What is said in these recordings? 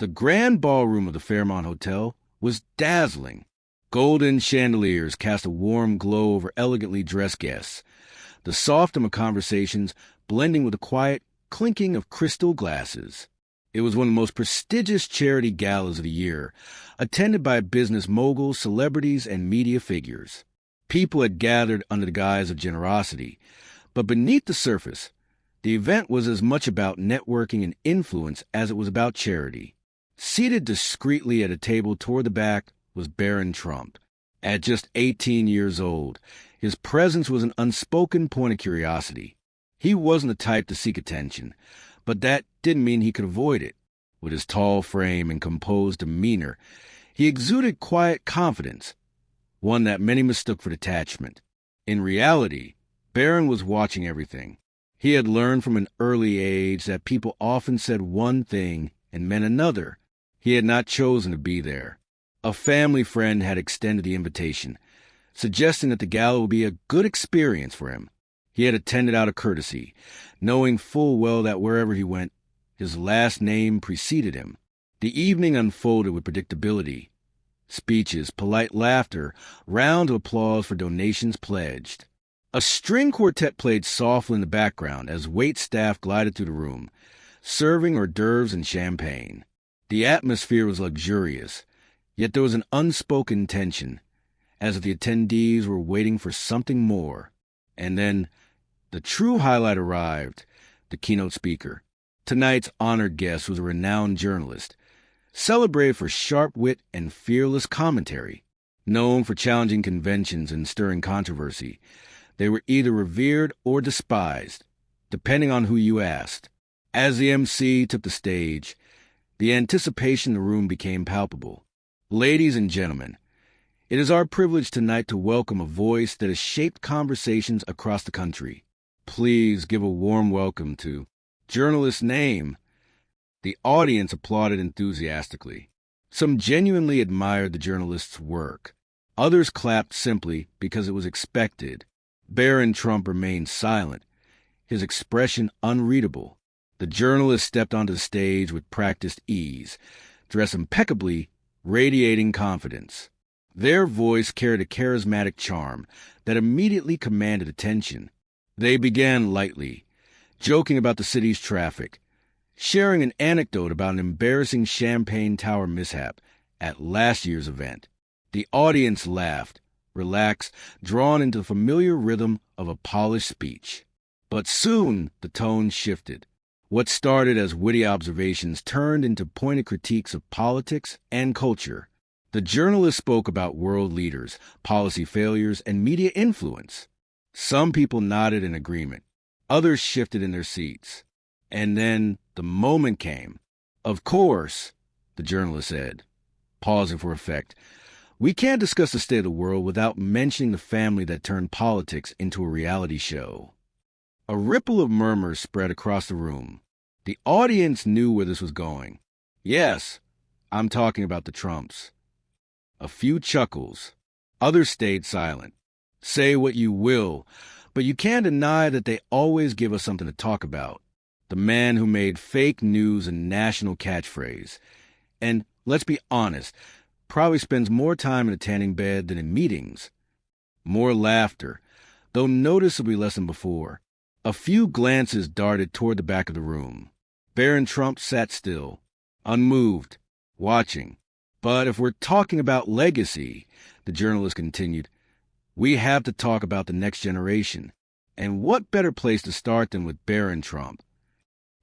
The grand ballroom of the Fairmont Hotel was dazzling. Golden chandeliers cast a warm glow over elegantly dressed guests, the soft of conversations blending with the quiet clinking of crystal glasses. It was one of the most prestigious charity galas of the year, attended by business moguls, celebrities, and media figures. People had gathered under the guise of generosity, but beneath the surface, the event was as much about networking and influence as it was about charity. Seated discreetly at a table toward the back was Barron Trump. At just 18 years old, his presence was an unspoken point of curiosity. He wasn't the type to seek attention, but that didn't mean he could avoid it. With his tall frame and composed demeanor, he exuded quiet confidence, one that many mistook for detachment. In reality, Barron was watching everything. He had learned from an early age that people often said one thing and meant another. He had not chosen to be there. A family friend had extended the invitation, suggesting that the gala would be a good experience for him. He had attended out of courtesy, knowing full well that wherever he went, his last name preceded him. The evening unfolded with predictability. Speeches, polite laughter, rounds of applause for donations pledged. A string quartet played softly in the background as waitstaff glided through the room, serving hors d'oeuvres and champagne. The atmosphere was luxurious, yet there was an unspoken tension, as if the attendees were waiting for something more. And then, the true highlight arrived, the keynote speaker. Tonight's honored guest was a renowned journalist, celebrated for sharp wit and fearless commentary. Known for challenging conventions and stirring controversy, they were either revered or despised, depending on who you asked. As the MC took the stage, the anticipation in the room became palpable. Ladies and gentlemen, it is our privilege tonight to welcome a voice that has shaped conversations across the country. Please give a warm welcome to journalist's name. The audience applauded enthusiastically. Some genuinely admired the journalist's work. Others clapped simply because it was expected. Barron Trump remained silent, his expression unreadable. The journalist stepped onto the stage with practiced ease, dressed impeccably, radiating confidence. Their voice carried a charismatic charm that immediately commanded attention. They began lightly, joking about the city's traffic, sharing an anecdote about an embarrassing champagne tower mishap at last year's event. The audience laughed, relaxed, drawn into the familiar rhythm of a polished speech. But soon the tone shifted. What started as witty observations turned into pointed critiques of politics and culture. The journalist spoke about world leaders, policy failures, and media influence. Some people nodded in agreement. Others shifted in their seats. And then the moment came. "Of course," the journalist said, pausing for effect, "we can't discuss the state of the world without mentioning the family that turned politics into a reality show." A ripple of murmurs spread across the room. The audience knew where this was going. "Yes, I'm talking about the Trumps." A few chuckles. Others stayed silent. Say what you will, but you can't deny that they always give us something to talk about. The man who made fake news a national catchphrase. And, let's be honest, probably spends more time in a tanning bed than in meetings. More laughter, though noticeably less than before. A few glances darted toward the back of the room. Barron Trump sat still, unmoved, watching. "But if we're talking about legacy," the journalist continued, "we have to talk about the next generation. And what better place to start than with Barron Trump?"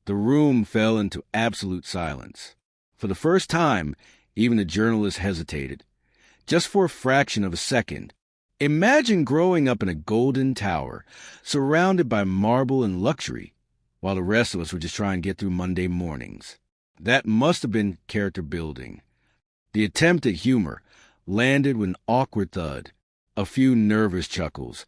The room fell into absolute silence. For the first time, even the journalist hesitated, just for a fraction of a second. Imagine growing up in a golden tower, surrounded by marble and luxury, while the rest of us were just trying to get through Monday mornings. That must have been character building. The attempt at humor landed with an awkward thud, a few nervous chuckles,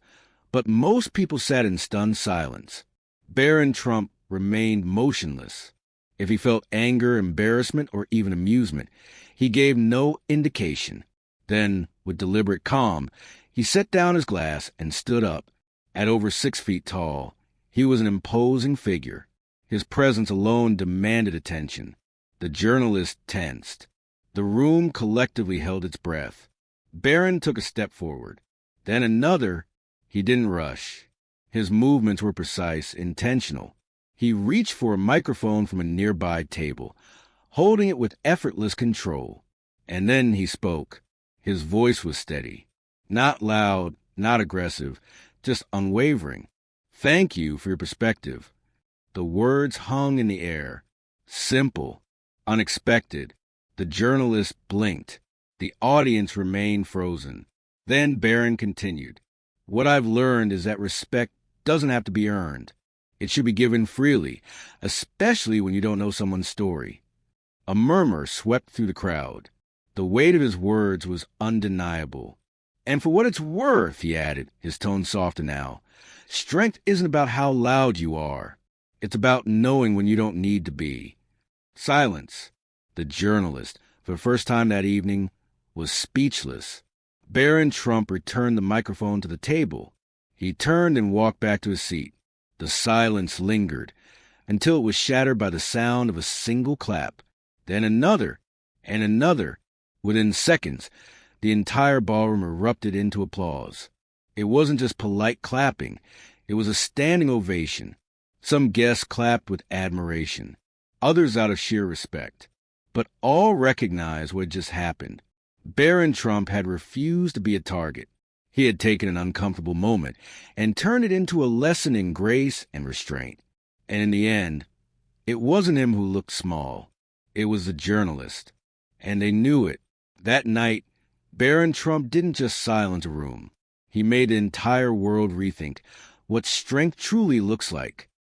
but most people sat in stunned silence. Barron Trump remained motionless. If he felt anger, embarrassment, or even amusement, he gave no indication. Then, with deliberate calm, he set down his glass and stood up. At over 6 feet tall, he was an imposing figure. His presence alone demanded attention. The journalist tensed. The room collectively held its breath. Barron took a step forward. Then another. He didn't rush. His movements were precise, intentional. He reached for a microphone from a nearby table, holding it with effortless control. And then he spoke. His voice was steady. Not loud, not aggressive, just unwavering. "Thank you for your perspective." The words hung in the air. Simple, unexpected. The journalist blinked. The audience remained frozen. Then Barron continued. "What I've learned is that respect doesn't have to be earned. It should be given freely, especially when you don't know someone's story." A murmur swept through the crowd. The weight of his words was undeniable. "And for what it's worth," he added, his tone softer now, "strength isn't about how loud you are. It's about knowing when you don't need to be." Silence. The journalist, for the first time that evening, was speechless. Barron Trump returned the microphone to the table. He turned and walked back to his seat. The silence lingered until it was shattered by the sound of a single clap. Then another, and another. Within seconds, the entire ballroom erupted into applause. It wasn't just polite clapping. It was a standing ovation. Some guests clapped with admiration, others out of sheer respect. But all recognized what had just happened. Barron Trump had refused to be a target. He had taken an uncomfortable moment and turned it into a lesson in grace and restraint. And in the end, it wasn't him who looked small. It was the journalist. And they knew it. That night, Barron Trump didn't just silence a room. He made the entire world rethink what strength truly looks like.